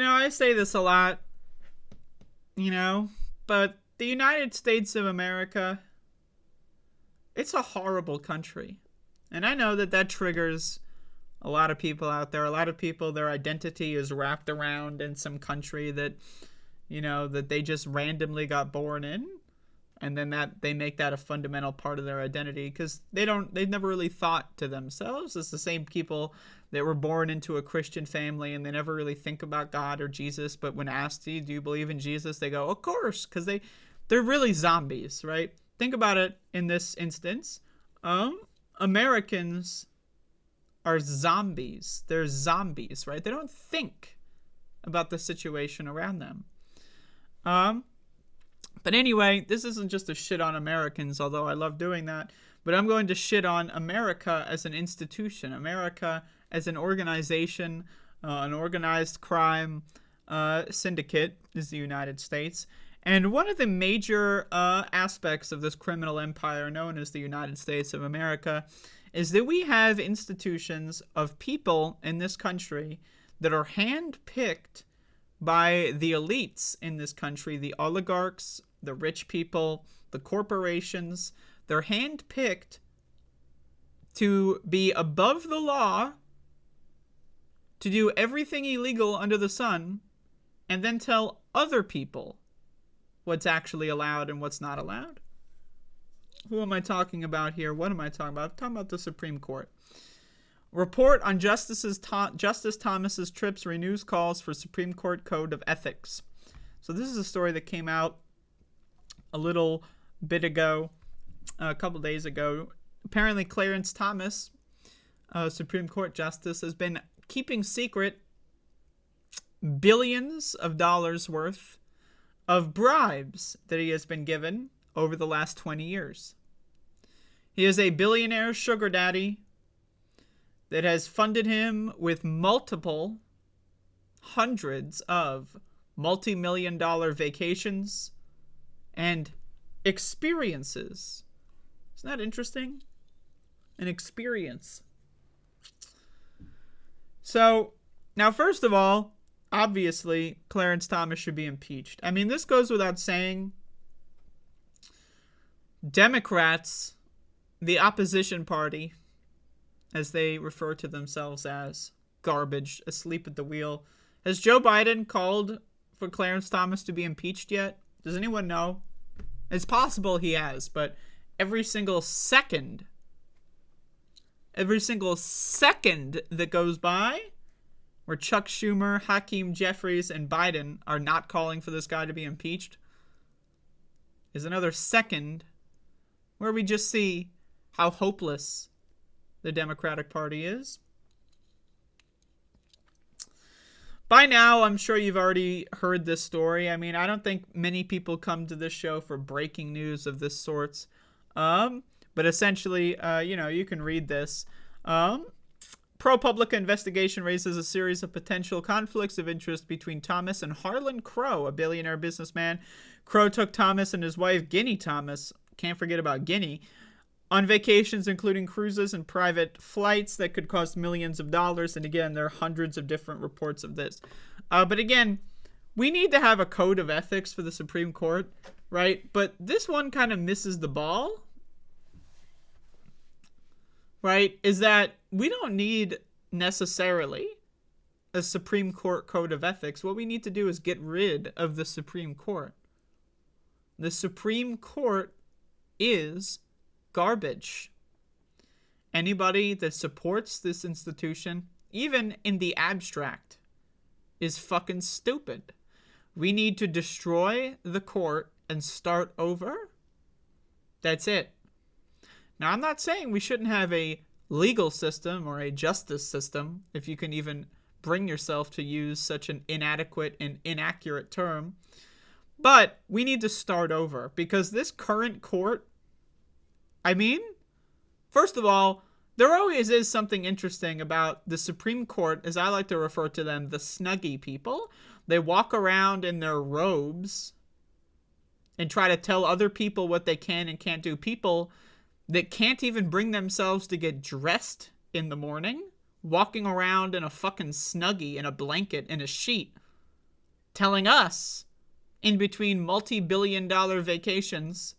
I say this a lot, but the United States of America, it's a horrible country. And I know that that triggers a lot of people out there. A lot of people, their identity is wrapped around in some country that, that they just randomly got born in. And then that they make that a fundamental part of their identity because they've never really thought to themselves. It's the same people that were born into a Christian family and they never really think about God or Jesus. But when asked, do you believe in Jesus? They go, of course, because they're really zombies, right? Think about it in this instance. Americans are zombies. They're zombies, right? They don't think about the situation around them. But anyway, this isn't just a shit on Americans, although I love doing that. But I'm going to shit on America as an institution, America as an organization, an organized crime syndicate is the United States. And one of the major aspects of this criminal empire known as the United States of America is that we have institutions of people in this country that are handpicked by the elites in this country, the oligarchs, the rich people, the corporations. They're handpicked to be above the law, to do everything illegal under the sun, and then tell other people what's actually allowed and what's not allowed. Who am I talking about here? What am I talking about? I'm talking about the Supreme Court. Report on Justice Thomas's trips renews calls for Supreme Court Code of Ethics. So this is a story that came out a little bit ago, a couple days ago. Apparently Clarence Thomas, Supreme Court Justice, has been keeping secret billions of dollars worth of bribes that he has been given over the last 20 years. He is a billionaire sugar daddy that has funded him with multiple hundreds of multi-million-dollar vacations and experiences. Isn't that interesting? An experience. So, now first of all, obviously, Clarence Thomas should be impeached. I mean, this goes without saying. Democrats, the opposition party, as they refer to themselves as, garbage, asleep at the wheel. Has Joe Biden called for Clarence Thomas to be impeached yet? Does anyone know? It's possible he has, but every single second that goes by where Chuck Schumer, Hakeem Jeffries, and Biden are not calling for this guy to be impeached is another second where we just see how hopeless the Democratic Party is. By now, I'm sure you've already heard this story. I mean, I don't think many people come to this show for breaking news of this sort. But essentially, you can read this. ProPublica investigation raises a series of potential conflicts of interest between Thomas and Harlan Crow, a billionaire businessman. Crow took Thomas and his wife, Guinea Thomas, can't forget about Guinea, on vacations including cruises and private flights that could cost millions of dollars. And again, there are hundreds of different reports of this. But again, we need to have a code of ethics for the Supreme Court, right? But this one kind of misses the ball, right? Is that we don't need necessarily a Supreme Court code of ethics. What we need to do is get rid of the Supreme Court. The Supreme Court is garbage. Anybody that supports this institution, even in the abstract, is fucking stupid. We need to destroy the court and start over. That's it. Now, I'm not saying we shouldn't have a legal system or a justice system, if you can even bring yourself to use such an inadequate and inaccurate term. But we need to start over because this current court, I mean, first of all, there always is something interesting about the Supreme Court, as I like to refer to them, the snuggie people. They walk around in their robes and try to tell other people what they can and can't do. People that can't even bring themselves to get dressed in the morning, walking around in a fucking snuggie, in a blanket, in a sheet. telling us, in between multi-billion-dollar vacations,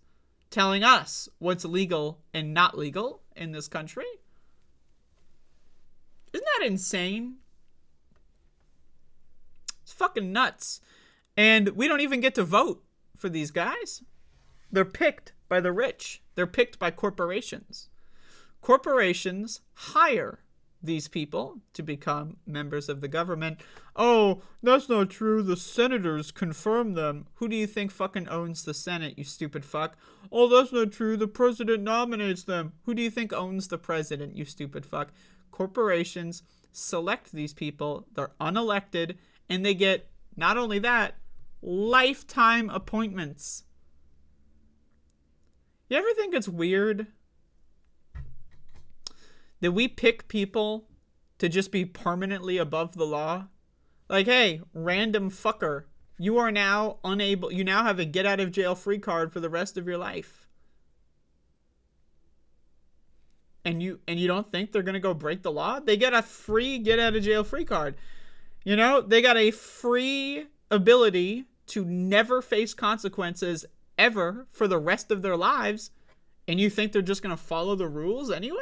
telling us what's legal and not legal in this country. Isn't that insane? It's fucking nuts. And we don't even get to vote for these guys. They're picked by the rich. They're picked by corporations. Corporations hire these people to become members of the government. Oh, that's not true. The senators confirm them. Who do you think fucking owns the Senate, you stupid fuck? Oh, that's not true. The president nominates them. Who do you think owns the president, you stupid fuck? Corporations select these people. They're unelected, and they get, not only that, lifetime appointments. You ever think it's weird that we pick people to just be permanently above the law? Like, hey, random fucker, you are now unable, you now have a get out of jail free card for the rest of your life. And you don't think they're going to go break the law? They get a free get out of jail free card. You know, they got a free ability to never face consequences ever for the rest of their lives. And you think they're just going to follow the rules anyway?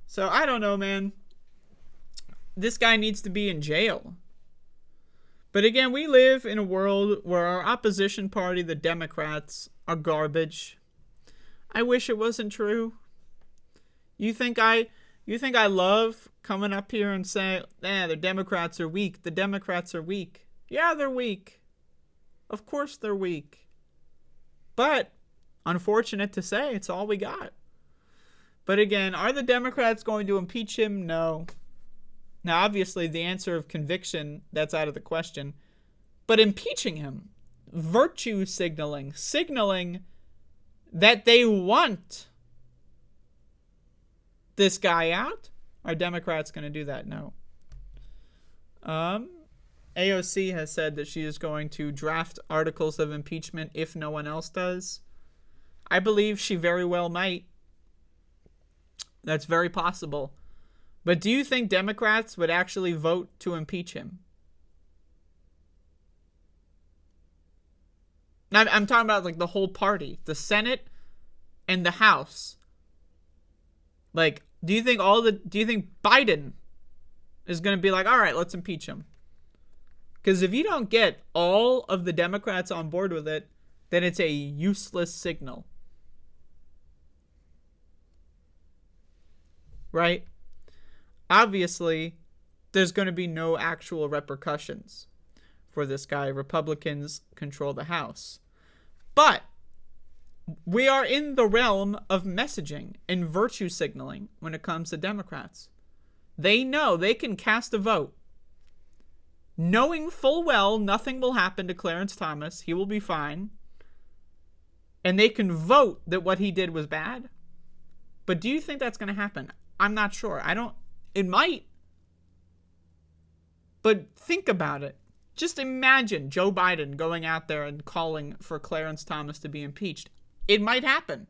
So, I don't know, man. This guy needs to be in jail. But again, we live in a world where our opposition party, the Democrats, are garbage. I wish it wasn't true. You think I love coming up here and saying, the Democrats are weak. The Democrats are weak. Yeah, they're weak. Of course they're weak. But, unfortunate to say, it's all we got. But again, are the Democrats going to impeach him? No. Now, obviously, the answer of conviction, that's out of the question. But impeaching him, virtue signaling that they want this guy out. Are Democrats going to do that? No. AOC has said that she is going to draft articles of impeachment if no one else does. I believe she very well might. That's very possible. But do you think Democrats would actually vote to impeach him? Now, I'm talking about like the whole party, the Senate and the House. Like, do you think Biden is going to be like, all right, let's impeach him? Because if you don't get all of the Democrats on board with it, then it's a useless signal. Right? Obviously, there's going to be no actual repercussions for this guy. Republicans control the House. But we are in the realm of messaging and virtue signaling when it comes to Democrats. They know they can cast a vote, knowing full well nothing will happen to Clarence Thomas. He will be fine. And they can vote that what he did was bad. But do you think that's going to happen? I'm not sure. It might. But think about it. Just imagine Joe Biden going out there and calling for Clarence Thomas to be impeached. It might happen.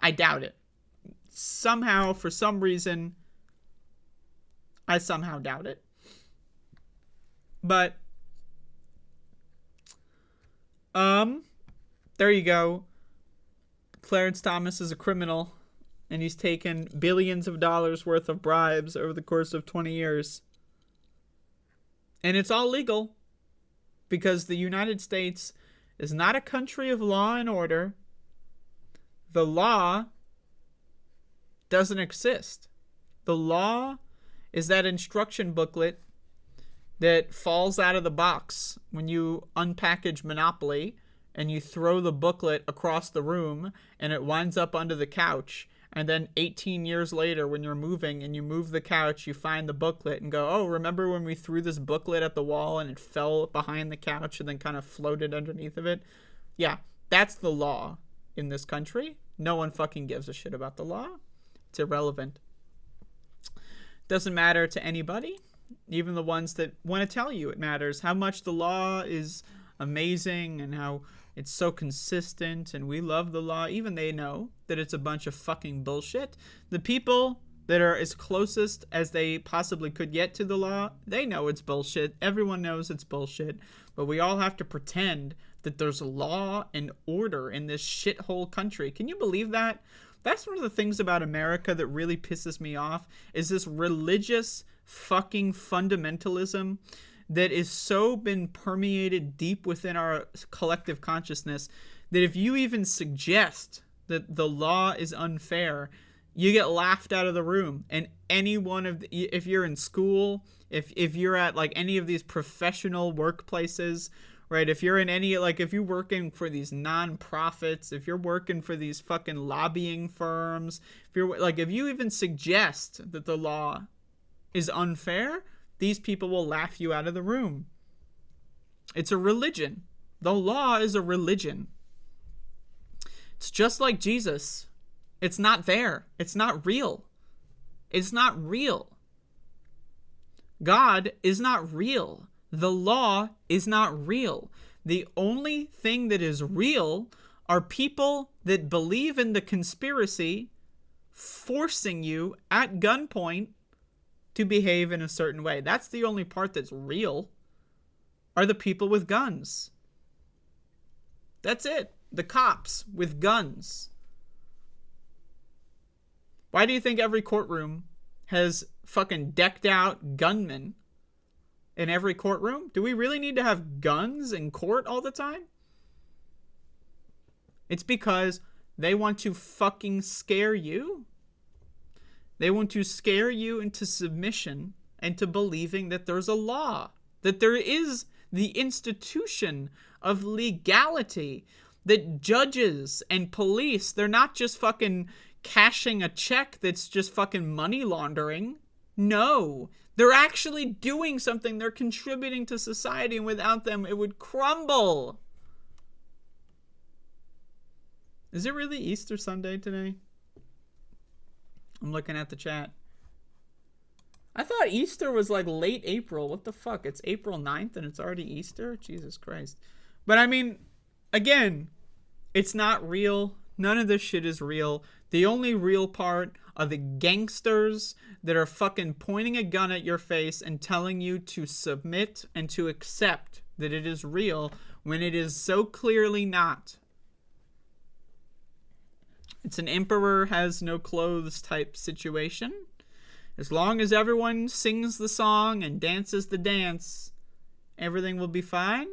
I doubt it. Somehow, for some reason, I somehow doubt it. But, there you go. Clarence Thomas is a criminal, and he's taken billions of dollars worth of bribes over the course of 20 years. And it's all legal, because the United States is not a country of law and order. The law doesn't exist. The law is that instruction booklet that falls out of the box when you unpackage Monopoly and you throw the booklet across the room and it winds up under the couch. And then 18 years later, when you're moving and you move the couch, you find the booklet and go, oh, remember when we threw this booklet at the wall and it fell behind the couch and then kind of floated underneath of it? Yeah, that's the law in this country. No one fucking gives a shit about the law. It's irrelevant. Doesn't matter to anybody, even the ones that want to tell you it matters. How much the law is amazing and how it's so consistent and we love the law. Even they know that it's a bunch of fucking bullshit. The people that are as closest as they possibly could get to the law, they know it's bullshit. Everyone knows it's bullshit. But we all have to pretend that there's law and order in this shithole country. Can you believe that? That's one of the things about America that really pisses me off, is this religious fucking fundamentalism that is so been permeated deep within our collective consciousness that if you even suggest that the law is unfair, you get laughed out of the room. And any one of if you're in school, if you're at like any of these professional workplaces, right? If you're in any, like if you're working for these nonprofits, if you're working for these fucking lobbying firms, if you're like, if you even suggest that the law is unfair, these people will laugh you out of the room. It's a religion. The law is a religion. It's just like Jesus. It's not there. It's not real. It's not real. God is not real. The law is not real. The only thing that is real are people that believe in the conspiracy forcing you at gunpoint to behave in a certain way. That's the only part that's real, are the people with guns. That's it. The cops with guns. Why do you think every courtroom has fucking decked out gunmen in every courtroom? Do we really need to have guns in court all the time? It's because they want to fucking scare you. They want to scare you into submission and to believing that there's a law, that there is the institution of legality, that judges and police, they're not just fucking cashing a check that's just fucking money laundering. No, they're actually doing something. They're contributing to society, and without them, it would crumble. Is it really Easter Sunday today? I'm looking at the chat. I thought Easter was like late April. What the fuck? It's April 9th and it's already Easter? Jesus Christ. But I mean, again, it's not real. None of this shit is real. The only real part are the gangsters that are fucking pointing a gun at your face and telling you to submit and to accept that it is real when it is so clearly not. It's an emperor has no clothes type situation. As long as everyone sings the song and dances the dance, everything will be fine.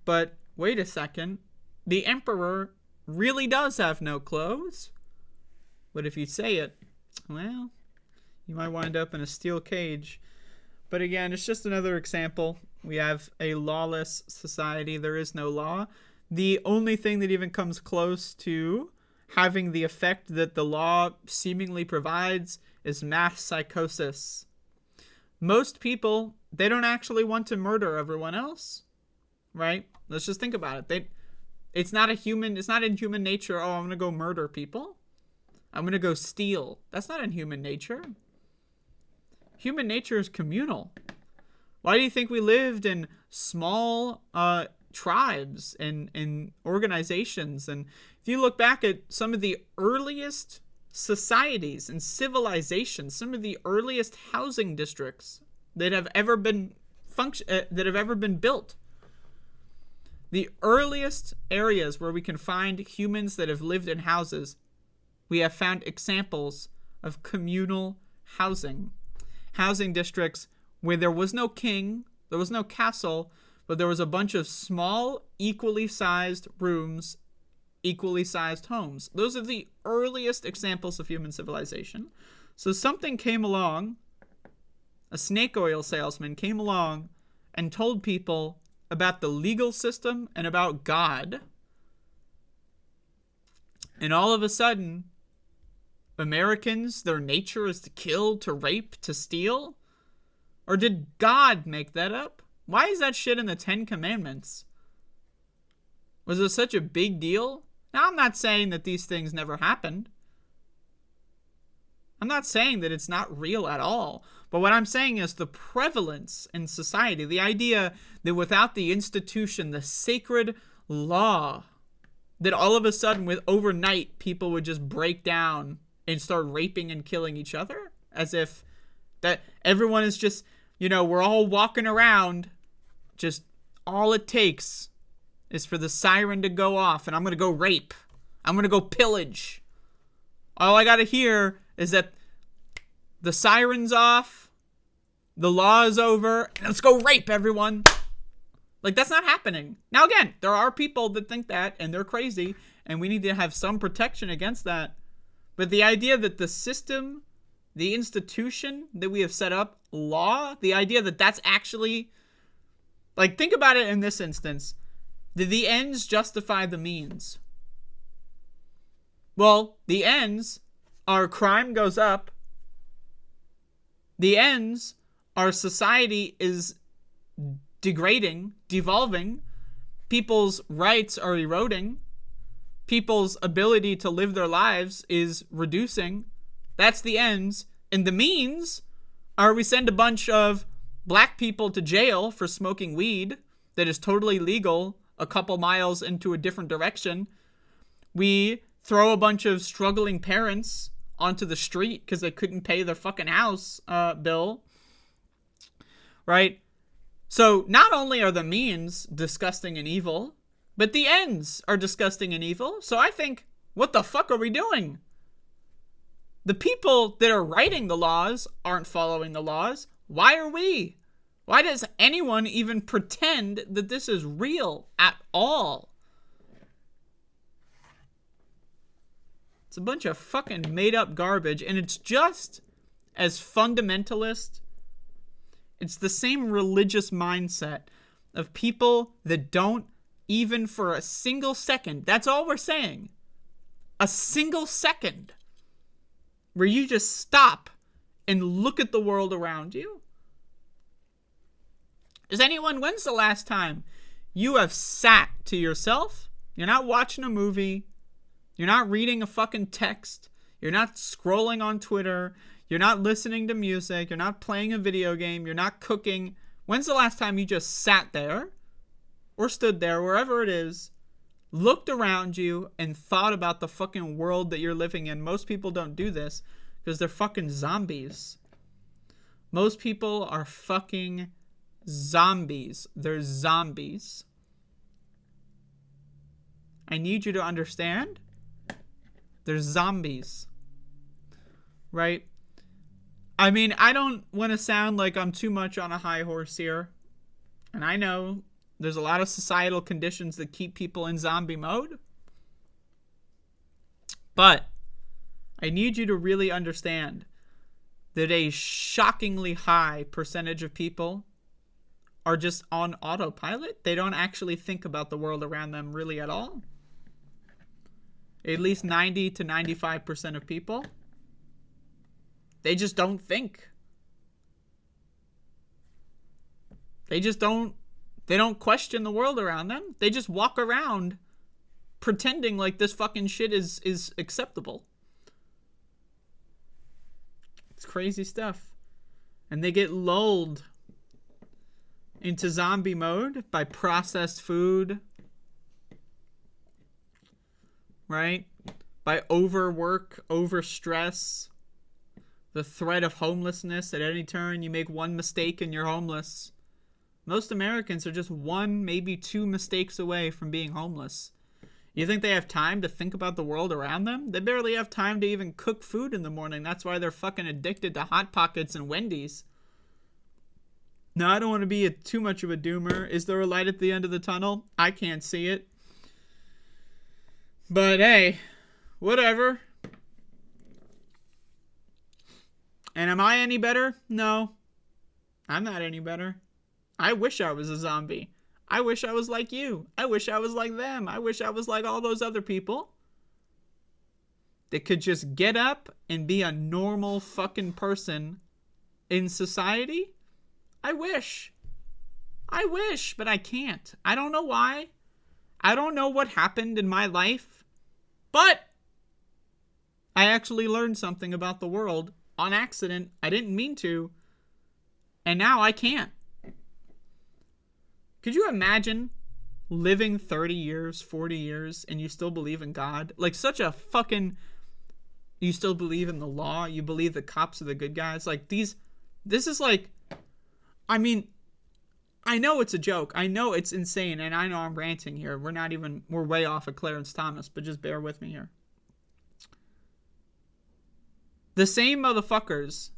But wait a second. The emperor really does have no clothes. But if you say it, well, you might wind up in a steel cage. But again, it's just another example. We have a lawless society. There is no law. The only thing that even comes close to having the effect that the law seemingly provides is mass psychosis. Most people, they don't actually want to murder everyone else, right? Let's just think about it. It's not in human nature, oh, I'm going to go murder people. I'm going to go steal. That's not in human nature. Human nature is communal. Why do you think we lived in small tribes and organizations? And if you look back at some of the earliest societies and civilizations, some of the earliest housing districts that have ever been built, the earliest areas where we can find humans that have lived in houses, we have found examples of communal housing districts where there was no king, there was no castle, but there was a bunch of small, equally sized rooms, equally sized homes. Those are the earliest examples of human civilization. So something came along, a snake oil salesman came along and told people about the legal system and about God. And all of a sudden, Americans, their nature is to kill, to rape, to steal? Or did God make that up? Why is that shit in the 10 Commandments? Was it such a big deal? Now, I'm not saying that these things never happened. I'm not saying that it's not real at all. But what I'm saying is the prevalence in society, the idea that without the institution, the sacred law, that all of a sudden, with overnight, people would just break down and start raping and killing each other? As if that everyone is just, we're all walking around, just all it takes is for the siren to go off and I'm going to go rape. I'm going to go pillage. All I got to hear is that the siren's off, the law is over, and let's go rape everyone. Like, that's not happening. Now, again, there are people that think that, and they're crazy, and we need to have some protection against that. But the idea that the system, the institution that we have set up, law, the idea that that's actually, like, think about it in this instance. Did the ends justify the means? Well, the ends are crime goes up. The ends are society is degrading, devolving. People's rights are eroding. People's ability to live their lives is reducing. That's the ends. And the means are we send a bunch of black people to jail for smoking weed that is totally legal a couple miles into a different direction. We throw a bunch of struggling parents onto the street because they couldn't pay their fucking house bill. Right? So not only are the means disgusting and evil, but the ends are disgusting and evil. So I think, what the fuck are we doing? The people that are writing the laws aren't following the laws. Why are we? Why does anyone even pretend that this is real at all? It's a bunch of fucking made up garbage, and it's just as fundamentalist. It's the same religious mindset of people that don't even for a single second, that's all we're saying, a single second, where you just stop and look at the world around you. When's the last time you have sat to yourself? You're not watching a movie. You're not reading a fucking text. You're not scrolling on Twitter. You're not listening to music. You're not playing a video game. You're not cooking. When's the last time you just sat there or stood there, wherever it is, looked around you and thought about the fucking world that you're living in? Most people don't do this because they're fucking zombies. Most people are fucking zombies. They're zombies. I need you to understand. They're zombies. Right? I mean, I don't want to sound like I'm too much on a high horse here. And I know there's a lot of societal conditions that keep people in zombie mode. But I need you to really understand that a shockingly high percentage of people are just on autopilot. They don't actually think about the world around them really at all. At least 90 to 95% of people, they just don't think. They don't question the world around them. They just walk around pretending like this fucking shit is acceptable. It's crazy stuff. And they get lulled into zombie mode by processed food, right? By overwork, overstress, the threat of homelessness. At any turn, you make one mistake and you're homeless. Most Americans are just one, maybe two mistakes away from being homeless. You think they have time to think about the world around them? They barely have time to even cook food in the morning. That's why they're fucking addicted to Hot Pockets and Wendy's. Now, I don't want to be too much of a doomer. Is there a light at the end of the tunnel? I can't see it. But hey, whatever. And am I any better? No. I'm not any better. I wish I was a zombie. I wish I was like you. I wish I was like them. I wish I was like all those other people that could just get up and be a normal fucking person in society. I wish, but I can't. I don't know why. I don't know what happened in my life, but I actually learned something about the world on accident. I didn't mean to, and now I can't. Could you imagine living 30 years, 40 years, and you still believe in God? Like, such a fucking You still believe in the law? You believe the cops are the good guys? Like, this is like, I mean, I know it's a joke. I know it's insane, and I know I'm ranting here. We're way off of Clarence Thomas, but just bear with me here. The same motherfuckers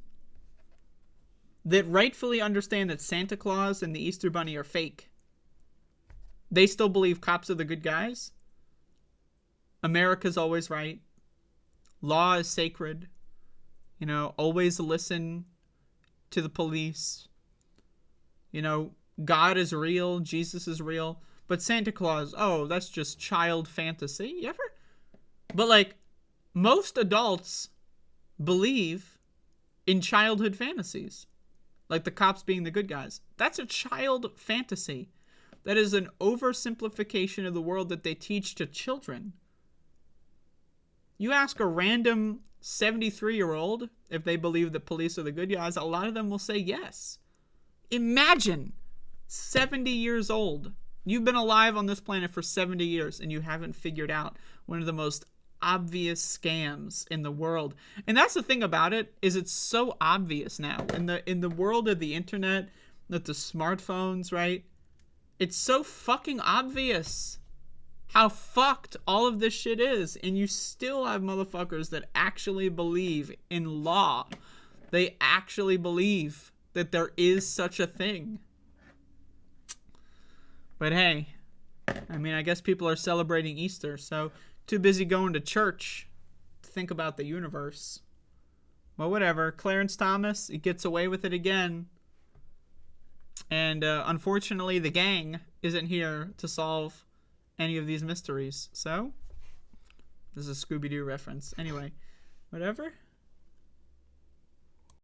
that rightfully understand that Santa Claus and the Easter Bunny are fake, they still believe cops are the good guys. America's always right. Law is sacred. You know, always listen to the police. You know, God is real. Jesus is real. But Santa Claus, oh, that's just child fantasy. You ever? But, like, most adults believe in childhood fantasies. Like the cops being the good guys. That's a child fantasy. That is an oversimplification of the world that they teach to children. You ask a random 73-year-old if they believe that police are the good guys, a lot of them will say yes. Imagine 70 years old. You've been alive on this planet for 70 years and you haven't figured out one of the most obvious scams in the world. And that's the thing about it, is it's so obvious now. In the world of the internet, with the smartphones, right? It's so fucking obvious how fucked all of this shit is. And you still have motherfuckers that actually believe in law. They actually believe that there is such a thing. But hey, I mean, I guess people are celebrating Easter, so too busy going to church to think about the universe. Well, whatever. Clarence Thomas, he gets away with it again. And unfortunately, the gang isn't here to solve any of these mysteries. So, this is a Scooby-Doo reference. Anyway, whatever.